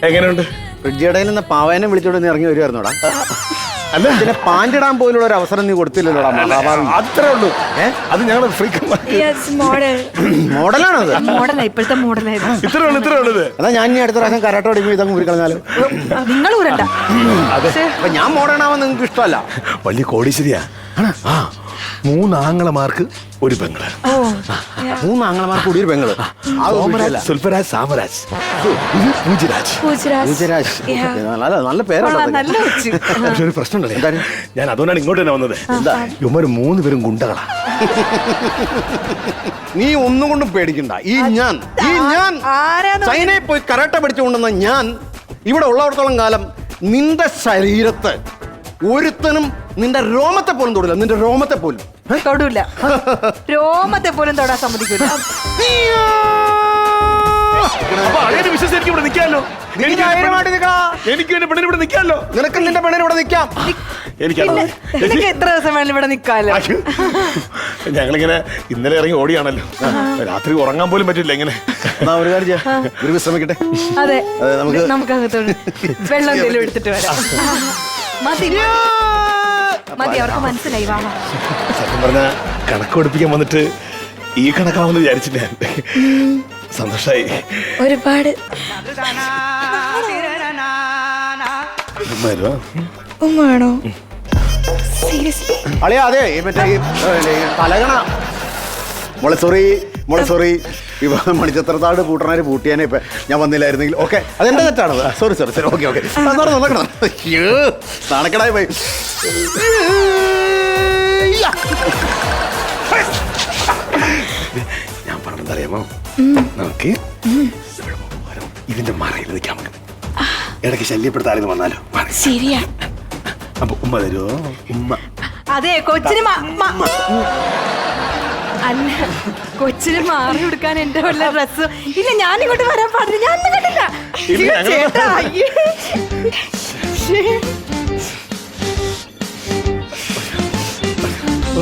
എങ്ങനെയുണ്ട്? ഫ്രിഡ്ജിടയിൽ നിന്ന് പാവേനെ വിളിച്ചോണ്ട് നീ ഇറങ്ങി വരുമായിരുന്നോടാ? അല്ല പിന്നെ പാന്റ് ഇടാൻ പോലുള്ള ഒരു അവസരം നീ കൊടുത്തില്ലല്ലോടാ. അത്രേ ഉള്ളൂ. അത് ഞങ്ങൾ മോഡലാണത്. ഇപ്പോഴത്തെ മോഡലായിരുന്നു. ഇത്രേ ഉള്ളൂ. അതാ ഞാൻ ഇനി അടുത്ത പ്രാവശ്യം കരാട്ട പഠിക്കുമ്പോൾ ഇതങ്ങ് ഊരിക്കളഞ്ഞാലും. നിങ്ങൾ ഊരണ്ട. അപ്പൊ ഞാൻ മോഡേണാവാൻ നിങ്ങൾക്ക് ഇഷ്ടമല്ല. വലിയ കോടീശ്വരിയാ. 3 ആങ്ങളമാർക്ക് ഒരു പെങ്ങള്. 3 ആങ്ങളമാർക്ക് കൂടി ഒരു പെങ്ങള്. സുൽഫരാജ്, സാമരാജ്, പൂജരാജ്. നല്ല പേരാണ്. പക്ഷെ ഒരു പ്രശ്നമുണ്ടല്ലേ, ഞാൻ അതുകൊണ്ടാണ് ഇങ്ങോട്ട് തന്നെ വന്നത്. ഇവന്മാര് 3 പേരും ഗുണ്ടകളാ. നീ ഒന്നും കൊണ്ടും പേടിക്കണ്ട. ഈ ഞാൻ ചൈനയിൽ പോയി കരാട്ട പഠിച്ചുകൊണ്ടെന്ന ഞാൻ ഇവിടെ ഉള്ളവർത്തോളം കാലം നിന്റെ ശരീരത്ത് ഒരുത്തനും നിന്റെ രോമത്തെ പോലും തൊടില്ല. നിന്റെ രോമത്തെ പോലും തൊടൂല. രോമത്തെ പോലും തൊടാൻ സമ്മതിക്കില്ല. വിശ്വസിച്ച് ഇവിടെ നിൽക്കാമല്ലോ. എനിക്ക് എന്റെ പെണ്ണിന് ഇവിടെ നിൽക്കാമല്ലോ. നിനക്ക് നിന്റെ പെണ്ണിന് ഇവിടെ നിൽക്കാം. എനിക്ക് എത്ര ദിവസം വേണം ഇവിടെ നിൽക്കാമല്ലോ. ഞങ്ങളിങ്ങനെ ഇന്നലെ ഇറങ്ങി ഓടിയാണല്ലോ. രാത്രി ഉറങ്ങാൻ പോലും പറ്റില്ല. ഇങ്ങനെ ഒരു കാര്യം ചെയ്യാം, ഒരു വിശ്രമിക്കട്ടെ. അതെ, നമുക്ക് അകത്തോട് വെള്ളം എന്തെങ്കിലും എടുത്തിട്ട് വരാം. മതി, അവർക്ക് മനസ്സിലായി. സത്യം പറഞ്ഞ കണക്ക് പഠിപ്പിക്കാൻ വന്നിട്ട് ഈ കണക്കാവുമെന്ന് വിചാരിച്ചില്ല. സന്തോഷായി ഒരുപാട്. ഉമ്മാണോ? അളിയാ, അതെ മറ്റേ തലകണ. മോളെ സോറി മണിച്ചത്രത്താട് പൂട്ടണാര് പൂട്ടിയാനെ ഇപ്പൊ ഞാൻ വന്നില്ലായിരുന്നെങ്കിൽ. ഓക്കെ, അതെന്റെ തെറ്റാണത്. സോറി. ഓക്കെ നാണക്കടായി പോയി. ഞാൻ പറഞ്ഞതറിയാമോ, നമുക്ക് ഇതിന്റെ മറയിൽ നിൽക്കാൻ ഇടയ്ക്ക് ശല്യപ്പെടുത്താരെന്ന് വന്നാലോ. ശരിയാ. അപ്പൊ ഉമ്മ തരുമോ? ഉമ്മ. അതെ, കൊച്ചിന് അല്ല, കൊച്ചിന് മാറി കൊടുക്കാൻ എന്റെ വല്ല ഡ്രസ് ഇല്ല. ഞാനിങ്ങോട്ട് വരാൻ പാടില്ല. ഞാൻ കണ്ടില്ല.